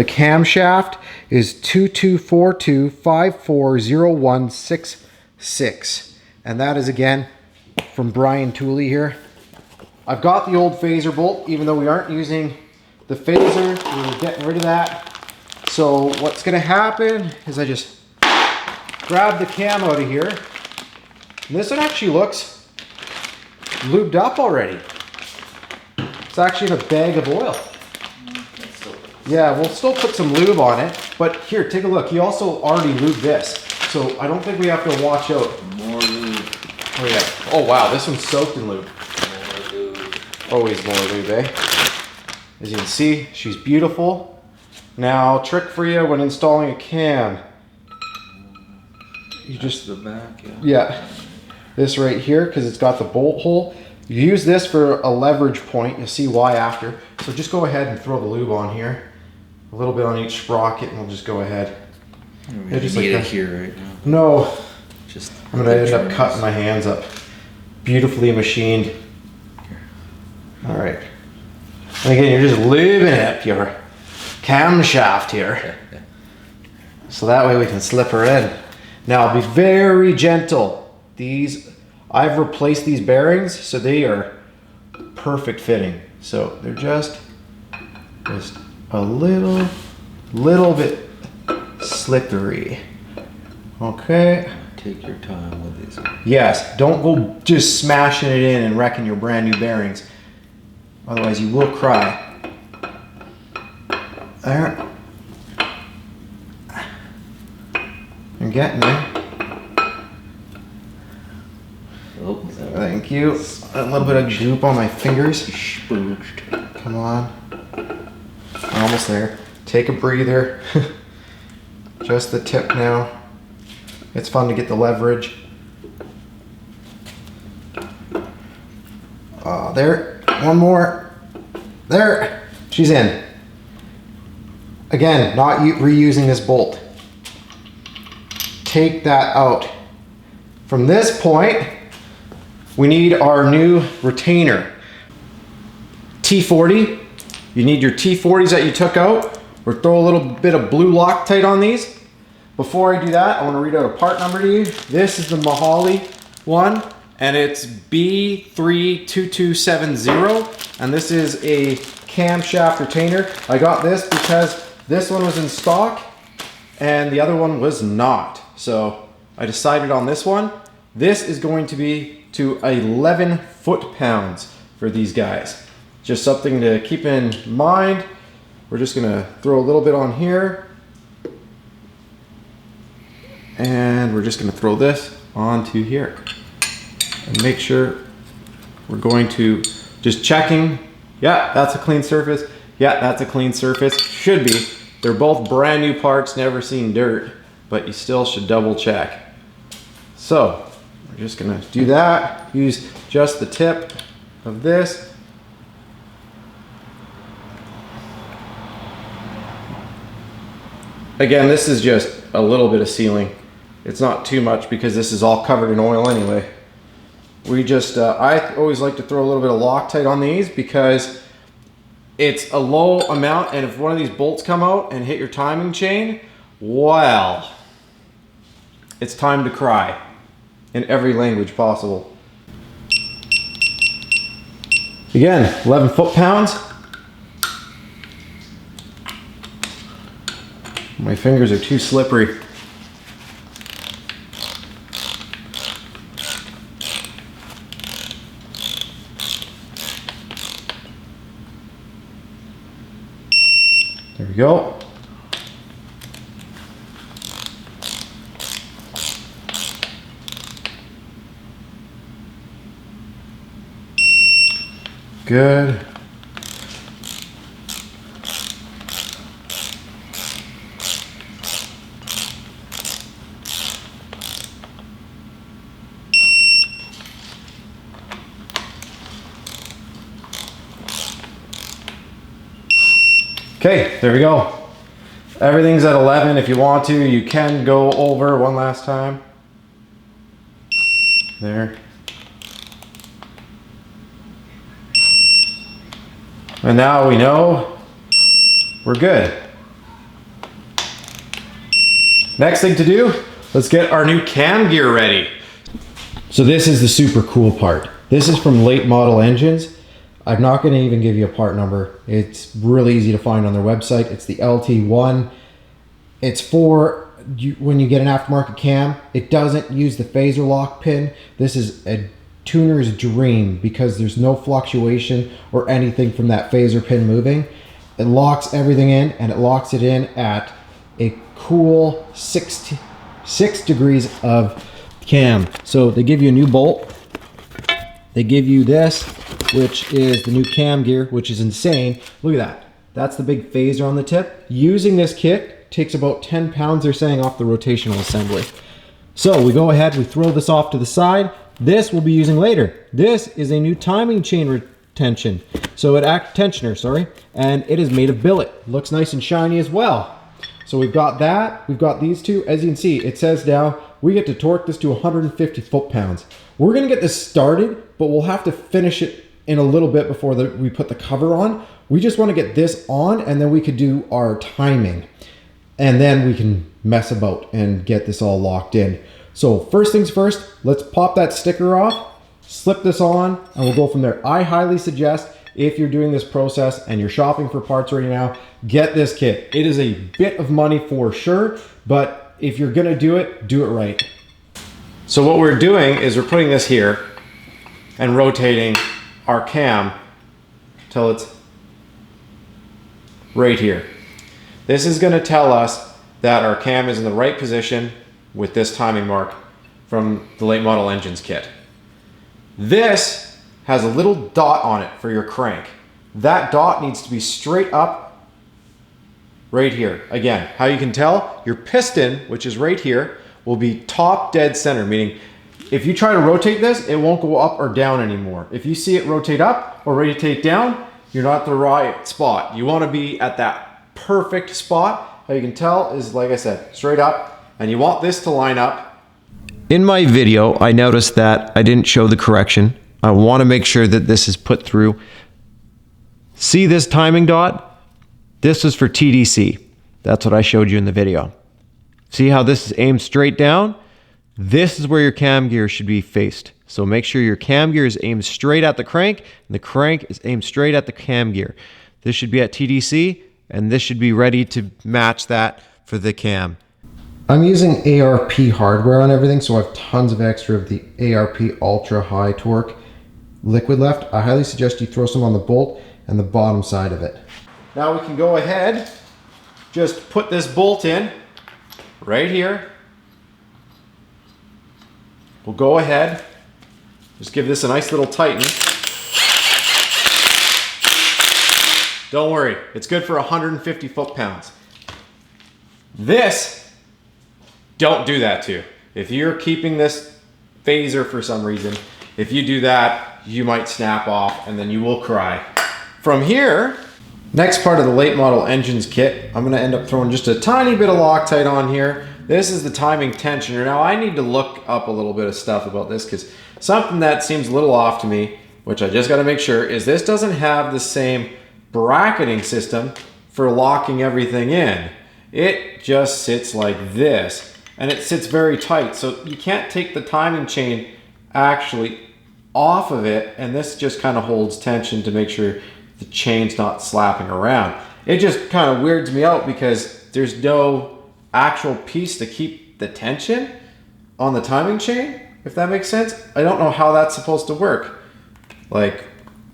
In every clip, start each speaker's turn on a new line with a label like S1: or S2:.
S1: The camshaft is 2242540166, and that is again from Brian Tooley here. I've got the old phaser bolt, even though we aren't using the phaser, we're getting rid of that. So what's gonna happen is I just grab the cam out of here. And this one actually looks lubed up already. It's actually in a bag of oil. Yeah, we'll still put some lube on it, but here, take a look. He also already lubed this, so I don't think we have to watch out.
S2: More lube.
S1: Oh yeah. Oh wow, this one's soaked in lube.
S2: More lube.
S1: Always more lube, eh? As you can see, she's beautiful. Now, trick for you when installing a cam. You just
S2: the back,
S1: yeah. This right here, because it's got the bolt hole. You use this for a leverage point. You'll see why after. So just go ahead and throw the lube on here. A little bit on each sprocket, and we'll just go ahead.
S2: We just need it here right now.
S1: No.
S2: Just
S1: I'm gonna end up cutting my hands up. Beautifully machined.
S2: Here.
S1: All right. And again, you're just lubing up your camshaft here. So that way we can slip her in. Now be very gentle. I've replaced these bearings, so they are perfect fitting. So they're just a little bit slippery. Okay.
S2: Take your time with these.
S1: Yes, don't go just smashing it in and wrecking your brand new bearings. Otherwise you will cry. There. You're getting there.
S2: Oh,
S1: thank you. A little bit of goop on my fingers.
S2: spooched.
S1: Come on. Almost there. Take a breather. Just the tip now. It's fun to get the leverage. There. One more. There. She's in. Again, not reusing this bolt. Take that out. From this point, we need our new retainer. T40. You need your T40s that you took out, or throw a little bit of blue Loctite on these. Before I do that, I want to read out a part number to you. This is the Mahali one, and it's B32270, and this is a camshaft retainer. I got this because this one was in stock, and the other one was not. So I decided on this one. This is going to be to 11 foot-pounds for these guys. Just something to keep in mind. We're just gonna throw a little bit on here. And we're just gonna throw this onto here. And make sure we're going to, just checking. Yeah, that's a clean surface. Yeah, that's a clean surface. Should be. They're both brand new parts, never seen dirt, but you still should double check. So, we're just gonna do that. Use just the tip of this. Again, this is just a little bit of sealing. It's not too much because this is all covered in oil anyway. We just, I always like to throw a little bit of Loctite on these because it's a low amount, and if one of these bolts come out and hit your timing chain, well, it's time to cry in every language possible. Again, 11 foot-pounds. My fingers are too slippery. There we go. Good. Okay, there we go. Everything's at 11. If you want to, you can go over one last time. There. And now we know we're good. Next thing to do, let's get our new cam gear ready. So this is the super cool part. This is from late model engines. I'm not going to even give you a part number. It's really easy to find on their website. It's the LT1. It's for when you get an aftermarket cam. It doesn't use the phaser lock pin. This is a tuner's dream because there's no fluctuation or anything from that phaser pin moving. It locks everything in, and it locks it in at a cool 6 degrees of cam. So they give you a new bolt. They give you this, which is the new cam gear, which is insane. Look at that. That's the big phaser on the tip. Using this kit takes about 10 pounds, they're saying, off the rotational assembly. So we go ahead, we throw this off to the side. This we'll be using later. This is a new timing chain retention. So tensioner, sorry. And it is made of billet. Looks nice and shiny as well. So we've got that, we've got these two. As you can see, it says now we get to torque this to 150 foot-pounds. We're gonna get this started, but we'll have to finish it in a little bit before we put the cover on. We just wanna get this on, and then we could do our timing. And then we can mess about and get this all locked in. So first things first, let's pop that sticker off, slip this on, and we'll go from there. I highly suggest, if you're doing this process and you're shopping for parts right now, get this kit. It is a bit of money for sure, but if you're gonna do it right. So what we're doing is we're putting this here and rotating our cam till it's right here. This is gonna tell us that our cam is in the right position with this timing mark from the late model engines kit. This has a little dot on it for your crank. That dot needs to be straight up right here. Again, how you can tell, your piston, which is right here, will be top dead center, meaning if you try to rotate this, it won't go up or down anymore. If you see it rotate up or rotate down, you're not at the right spot. You wanna be at that perfect spot. How you can tell is, like I said, straight up, and you want this to line up. In my video, I noticed that I didn't show the correction. I want to make sure that this is put through. See this timing dot? This is for TDC. That's what I showed you in the video. See how this is aimed straight down? This is where your cam gear should be faced. So make sure your cam gear is aimed straight at the crank, and the crank is aimed straight at the cam gear. This should be at TDC, and this should be ready to match that for the cam. I'm using ARP hardware on everything, so I have tons of extra of the ARP ultra high torque liquid left. I highly suggest you throw some on the bolt and the bottom side of it. Now we can go ahead, just put this bolt in right here. We'll go ahead, just give this a nice little tighten. Don't worry, it's good for 150 foot-pounds. This, don't do that to. If you're keeping this phaser for some reason, if you do that, you might snap off and then you will cry. From here, next part of the late model engines kit, I'm gonna end up throwing just a tiny bit of Loctite on here. This is the timing tensioner. Now I need to look up a little bit of stuff about this because something that seems a little off to me, which I just gotta make sure, is this doesn't have the same bracketing system for locking everything in. It just sits like this, and it sits very tight, so you can't take the timing chain actually off of it, and this just kind of holds tension to make sure the chain's not slapping around. It just kind of weirds me out because there's no actual piece to keep the tension on the timing chain, if that makes sense. I don't know how that's supposed to work. Like,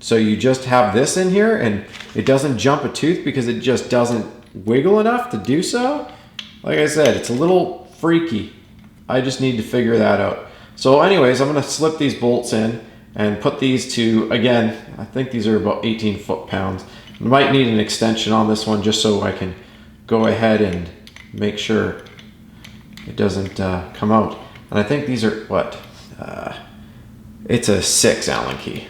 S1: so you just have this in here and it doesn't jump a tooth because it just doesn't wiggle enough to do so? Like I said, it's a little freaky. I just need to figure that out. So anyways, I'm gonna slip these bolts in and put these to, again, I think these are about 18 foot-pounds. I might need an extension on this one just so I can go ahead and make sure it doesn't come out. And I think these are, what? It's a 6 Allen key.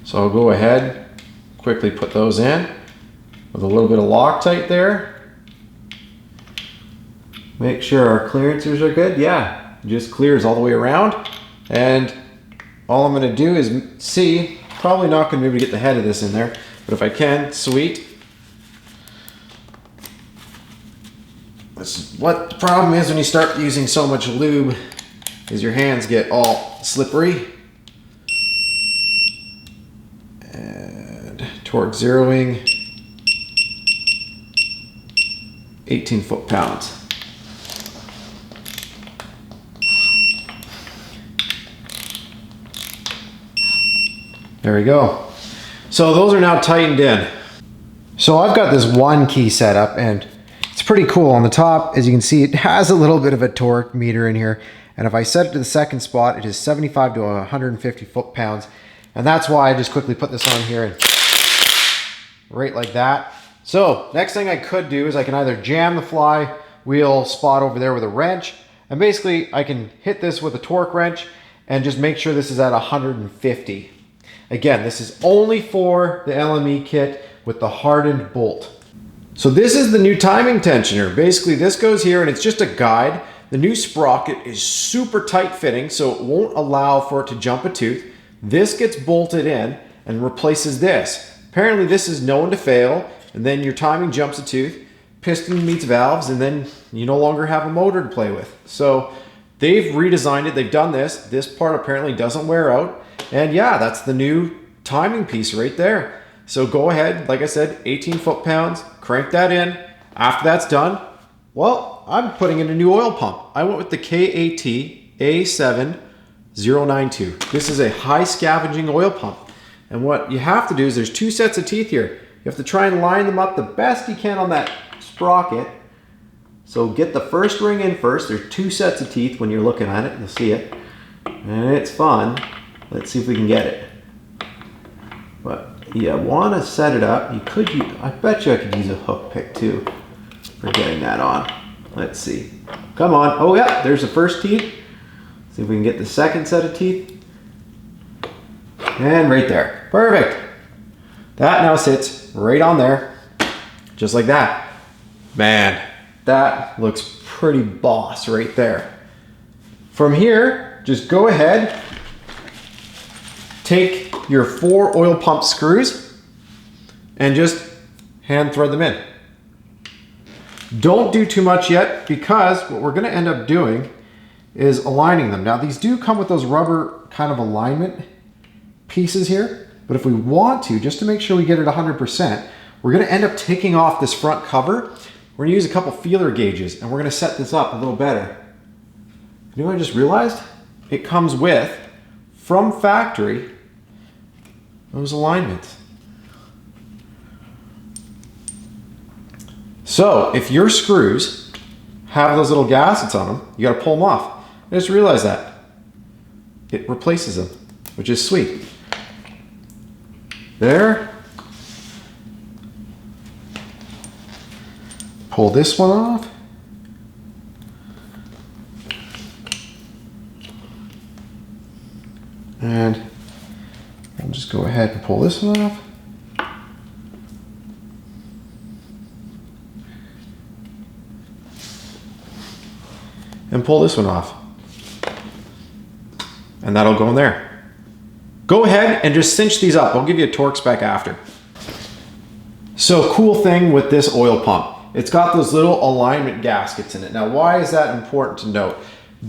S1: So I'll go ahead, quickly put those in with a little bit of Loctite there. Make sure our clearances are good. Yeah, just clears all the way around. And all I'm gonna do is see, probably not gonna be able to get the head of this in there, but if I can, sweet. What the problem is when you start using so much lube is your hands get all slippery. And torque zeroing, 18 foot-pounds. There we go. So those are now tightened in. So I've got this one key set up and it's pretty cool. On the top, as you can see, it has a little bit of a torque meter in here. And if I set it to the second spot, it is 75 to 150 foot-pounds. And that's why I just quickly put this on here and right like that. So next thing I could do is I can either jam the flywheel spot over there with a wrench, and basically I can hit this with a torque wrench and just make sure this is at 150. Again, this is only for the LME kit with the hardened bolt. So this is the new timing tensioner. Basically this goes here and it's just a guide. The new sprocket is super tight fitting, so it won't allow for it to jump a tooth. This gets bolted in and replaces this. Apparently this is known to fail, and then your timing jumps a tooth, piston meets valves, and then you no longer have a motor to play with. So they've redesigned it, they've done this. This part apparently doesn't wear out. And yeah, that's the new timing piece right there. So go ahead, like I said, 18 foot-pounds, crank that in. After that's done, well, I'm putting in a new oil pump. I went with the KAT A7092. This is a high scavenging oil pump. And what you have to do is there's two sets of teeth here. You have to try and line them up the best you can on that sprocket. So get the first ring in first. There's two sets of teeth when you're looking at it. You'll see it. And it's fun. Let's see if we can get it. But you want to set it up. You could use, I bet you I could use a hook pick too for getting that on. Let's see. Come on. Oh yeah, there's the first teeth. See if we can get the second set of teeth. And right there. Perfect. That now sits right on there. Just like that. Man, that looks pretty boss right there. From here, just go ahead, take your 4 oil pump screws and just hand thread them in. Don't do too much yet, because what we're going to end up doing is aligning them. Now these do come with those rubber kind of alignment pieces here, but if we want to, just to make sure we get it 100%, we're going to end up taking off this front cover. We're going to use a couple feeler gauges and we're going to set this up a little better. You know what I just realized? It comes with, from factory, those alignments. So if your screws have those little gaskets on them, you got to pull them off. I just realized that. It replaces them, which is sweet. There. Pull this one off. And I'll just go ahead and pull this one off. And pull this one off. And that'll go in there. Go ahead and just cinch these up. I'll give you a torque spec after. So cool thing with this oil pump, it's got those little alignment gaskets in it. Now why is that important to note?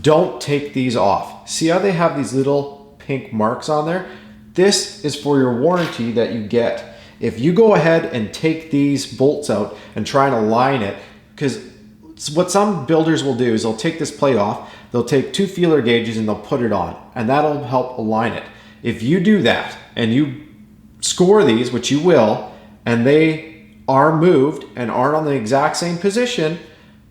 S1: Don't take these off. See how they have these little pink marks on there? This is for your warranty that you get. If you go ahead and take these bolts out and try and align it, because what some builders will do is they'll take this plate off, they'll take 2 feeler gauges and they'll put it on, and that'll help align it. If you do that and you score these, which you will, and they are moved and aren't on the exact same position,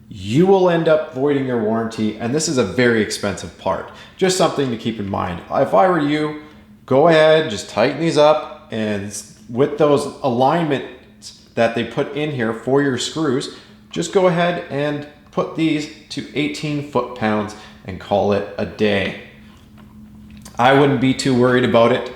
S1: you will end up voiding your warranty, and this is a very expensive part. Just something to keep in mind. If I were you, go ahead, just tighten these up, and with those alignments that they put in here for your screws, just go ahead and put these to 18 foot-pounds and call it a day. I wouldn't be too worried about it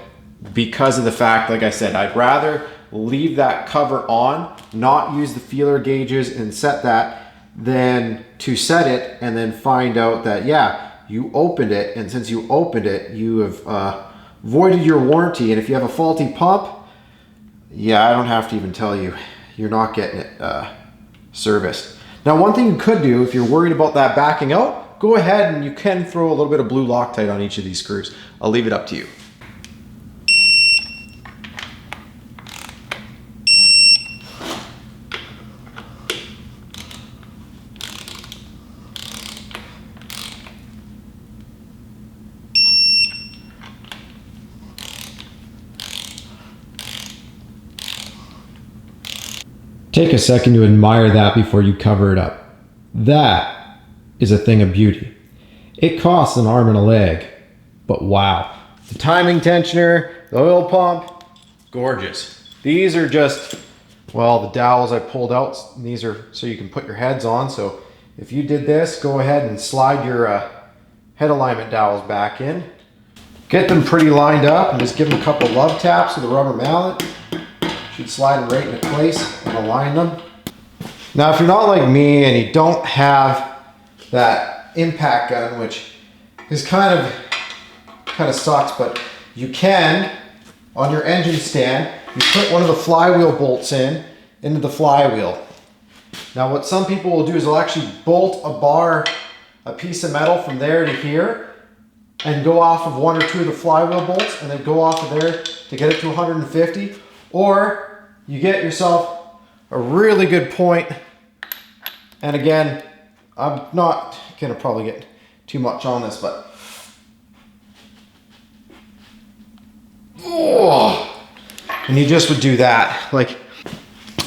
S1: because of the fact, like I said, I'd rather leave that cover on, not use the feeler gauges and set that, than to set it and then find out that, yeah, you opened it, and since you opened it, you have voided your warranty. And if you have a faulty pump, yeah, I don't have to even tell you, you're not getting it serviced. Now, one thing you could do if you're worried about that backing out, go ahead and you can throw a little bit of blue Loctite on each of these screws. I'll leave it up to you. Take a second to admire that before you cover it up. That is a thing of beauty. It costs an arm and a leg, but wow. The timing tensioner, the oil pump, gorgeous. These are just, well, the dowels I pulled out. These are so you can put your heads on. So if you did this, go ahead and slide your head alignment dowels back in. Get them pretty lined up and just give them a couple love taps with a rubber mallet. Should slide them right into place and align them. Now, if you're not like me and you don't have that impact gun, which is kind of sucks, but you can, on your engine stand, you put one of the flywheel bolts into the flywheel. Now, what some people will do is they'll actually bolt a piece of metal from there to here and go off of one or two of the flywheel bolts and then go off of there to get it to 150. Or you get yourself a really good point. And again, I'm not gonna probably get too much on this, but and you just would do that. Like,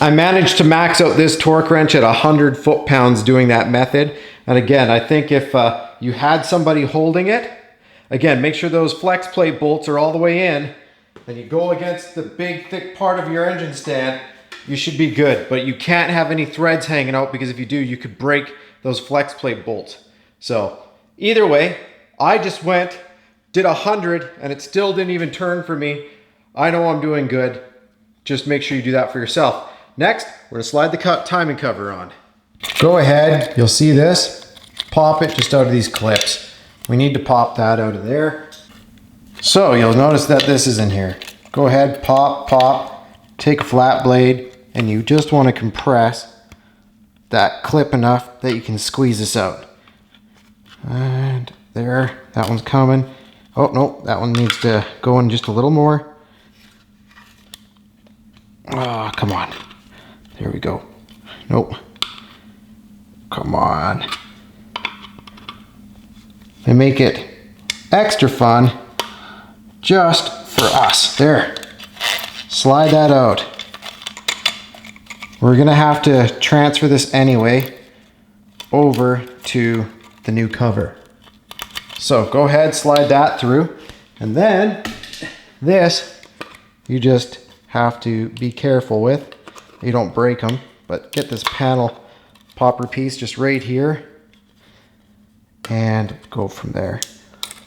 S1: I managed to max out this torque wrench at 100 foot-pounds doing that method. And again, I think if you had somebody holding it, again, make sure those flex plate bolts are all the way in. Then you go against the big thick part of your engine stand, you should be good. But you can't have any threads hanging out, because if you do, you could break those flex plate bolts. So either way, I just did 100 and it still didn't even turn for me. I know I'm doing good. Just make sure you do that for yourself. Next, we're gonna slide the timing cover on. Go ahead, you'll see this. Pop it just out of these clips. We need to pop that out of there. So you'll notice that this is in here. Go ahead, pop, take a flat blade, and you just want to compress that clip enough that you can squeeze this out. And there, that one's coming. Oh no, that one needs to go in just a little more. Oh, come on. There we go. Nope. Come on. And make it extra fun just for us. There. Slide that out. We're gonna have to transfer this anyway over to the new cover. So go ahead, slide that through. And then this, you just have to be careful with. You don't break them, but get this panel popper piece just right here and go from there.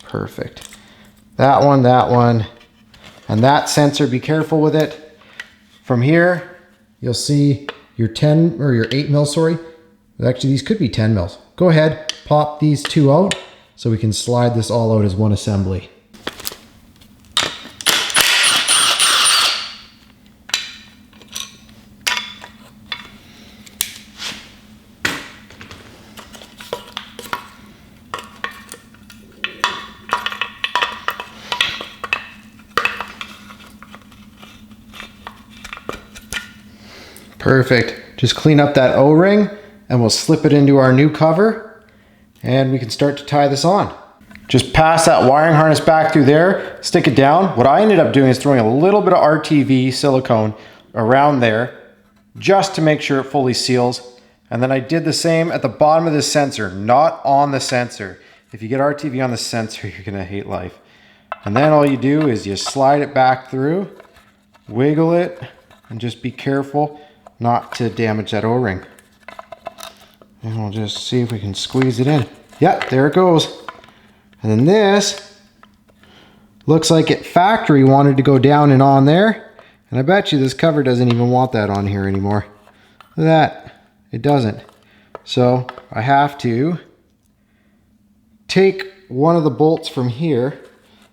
S1: Perfect. That one, and that sensor, be careful with it. From here, you'll see your 10 or your 8 mil, sorry. Actually, these could be 10 mils. Go ahead, pop these two out so we can slide this all out as one assembly. Perfect. Just clean up that O-ring and we'll slip it into our new cover and we can start to tie this on. Just pass that wiring harness back through there, stick it down. What I ended up doing is throwing a little bit of RTV silicone around there just to make sure it fully seals. And then I did the same at the bottom of the sensor, not on the sensor. If you get RTV on the sensor, you're gonna hate life. And then all you do is you slide it back through, wiggle it, and just be careful not to damage that O-ring. And we'll just see if we can squeeze it in. Yep, there it goes. And then this looks like it factory wanted to go down and on there. And I bet you this cover doesn't even want that on here anymore. Look at that, it doesn't. So I have to take one of the bolts from here.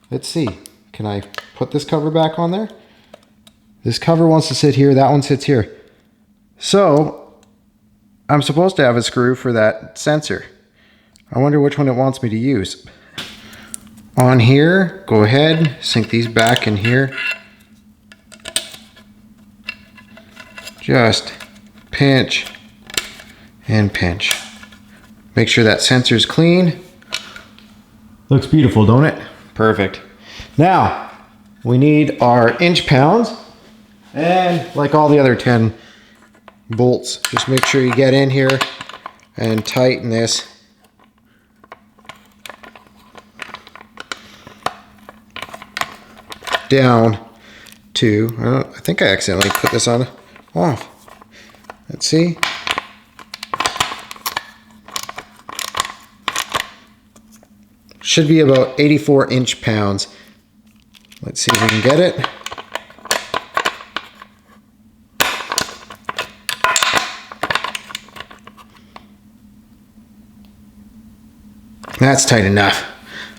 S1: Let's see, can I put this cover back on there? This cover wants to sit here, that one sits here. So I'm supposed to have a screw for that sensor. I wonder which one it wants me to use. On here, go ahead, sink these back in here. Just pinch and pinch. Make sure that sensor's clean. Looks beautiful, don't it? Perfect. Now, we need our inch pounds, and like all the other 10 bolts, just make sure you get in here and tighten this. Down to, I think I accidentally put this on off. Let's see. Should be about 84 inch pounds. Let's see if we can get it. That's tight enough.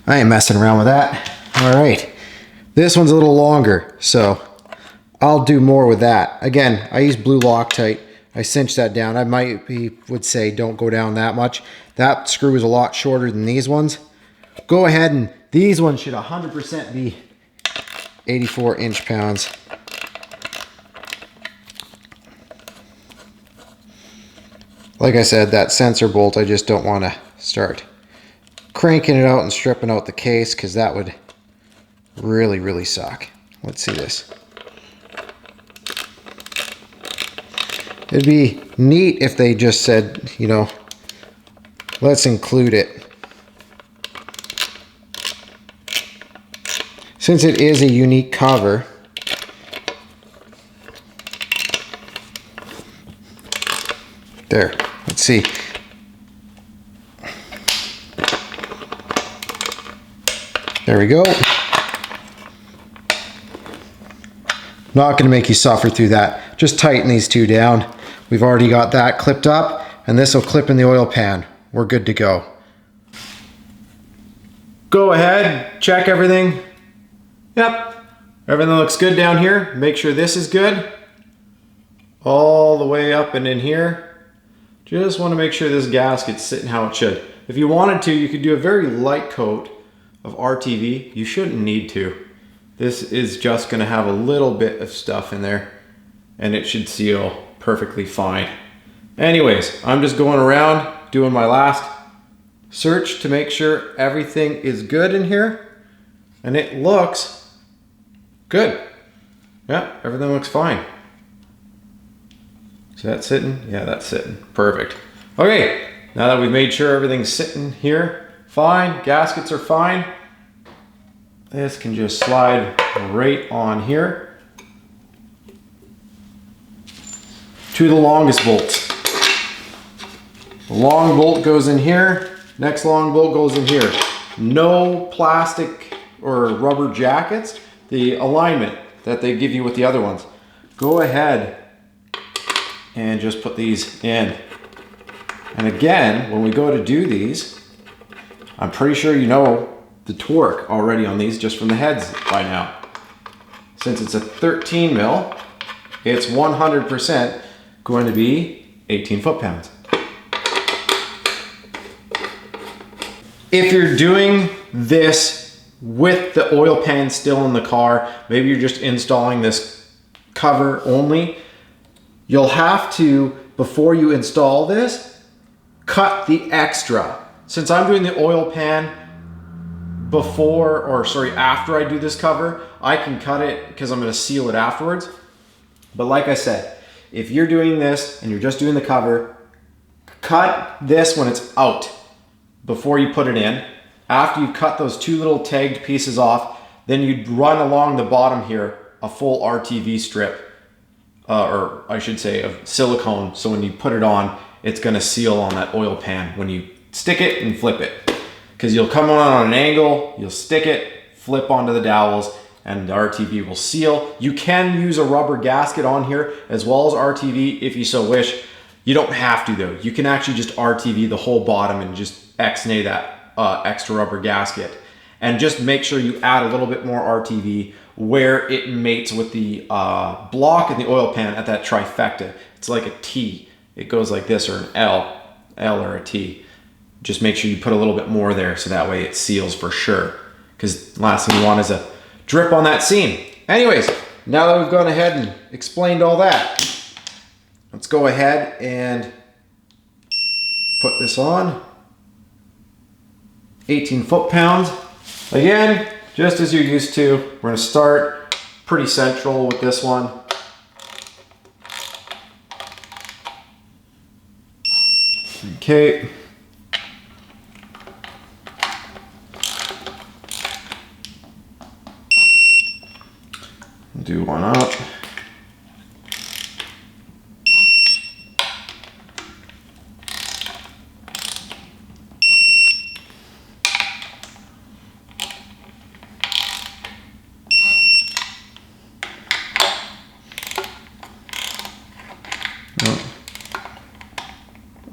S1: I ain't messing around with that. All right. This one's a little longer, so I'll do more with that. Again, I use blue Loctite. I cinch that down. I would say don't go down that much. That screw is a lot shorter than these ones. Go ahead, and these ones should 100% be 84 inch pounds. Like I said, that sensor bolt, I just don't want to start cranking it out and stripping out the case, because that would really suck. Let's see this. It'd be neat if they just said, you know, let's include it. Since it is a unique cover, there, let's see. There we go. Not going to make you suffer through that. Just tighten these two down. We've already got that clipped up, and this will clip in the oil pan. We're good to go. Go ahead, check everything. Yep, everything looks good down here. Make sure this is good. All the way up and in here. Just want to make sure this gasket's sitting how it should. If you wanted to, you could do a very light coat of RTV. You shouldn't need to. This is just going to have a little bit of stuff in there, and it should seal perfectly fine. Anyways, I'm just going around doing my last search to make sure everything is good in here, and it looks good. Yeah, everything looks fine. Is that sitting? Yeah, that's sitting. Perfect. Okay, now that we've made sure everything's sitting here fine, gaskets are fine, this can just slide right on here to the longest bolts. The long bolt goes in here, next long bolt goes in here. No plastic or rubber jackets. The alignment that they give you with the other ones. Go ahead and just put these in. And again, when we go to do these, I'm pretty sure you know the torque already on these just from the heads by now. Since it's a 13 mil, it's 100% going to be 18 foot-pounds. If you're doing this with the oil pan still in the car, maybe you're just installing this cover only, you'll have to, before you install this, cut the extra. Since I'm doing the oil pan after I do this cover, I can cut it because I'm going to seal it afterwards. But like I said, if you're doing this and you're just doing the cover, cut this when it's out before you put it in. After you've cut those two little tagged pieces off, then you'd run along the bottom here a full RTV strip, or I should say of silicone, so when you put it on, it's going to seal on that oil pan when you stick it and flip it. Because you'll come on an angle, you'll stick it, flip onto the dowels, and the RTV will seal. You can use a rubber gasket on here as well as RTV if you so wish. You don't have to though. You can actually just RTV the whole bottom and just X-nay that extra rubber gasket. And just make sure you add a little bit more RTV where it mates with the block in the oil pan at that trifecta. It's like a T. it goes like this, or an L or a T. Just make sure you put a little bit more there so that way it seals for sure. Because the last thing you want is a drip on that seam. Anyways, now that we've gone ahead and explained all that, let's go ahead and put this on. 18 foot-pounds. Again, just as you're used to, we're gonna start pretty central with this one. Okay. Do one up.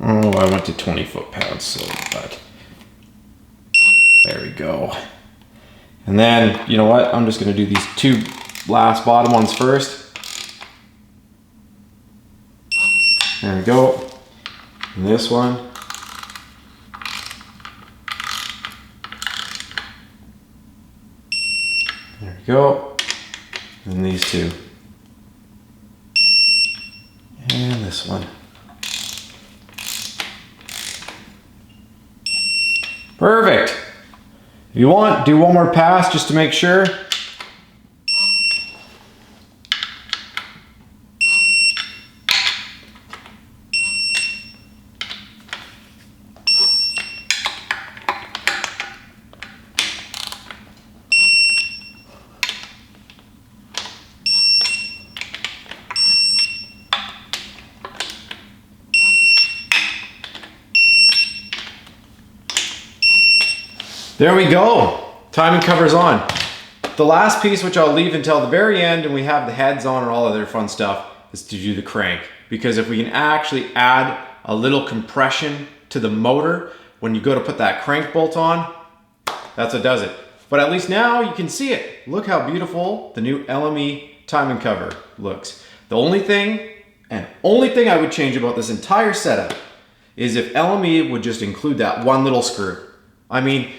S1: Oh, I went to 20 foot-pounds, so but there we go. And then, you know what? I'm just gonna do these two last bottom ones first. There we go. And this one. There we go. And these two. And this one. Perfect. If you want, do one more pass just to make sure. There we go. Timing cover's on. The last piece, which I'll leave until the very end and we have the heads on and all other fun stuff, is to do the crank. Because if we can actually add a little compression to the motor when you go to put that crank bolt on, that's what does it. But at least now you can see it. Look how beautiful the new LME timing cover looks. The only thing I would change about this entire setup is if LME would just include that one little screw. I mean,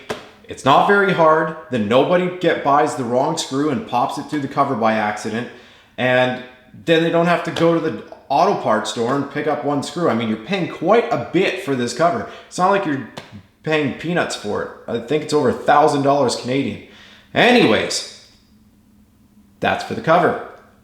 S1: it's not very hard. Then nobody buys the wrong screw and pops it through the cover by accident. And then they don't have to go to the auto parts store and pick up one screw. I mean, you're paying quite a bit for this cover. It's not like you're paying peanuts for it. I think it's over $1,000 Canadian. Anyways, that's for the cover.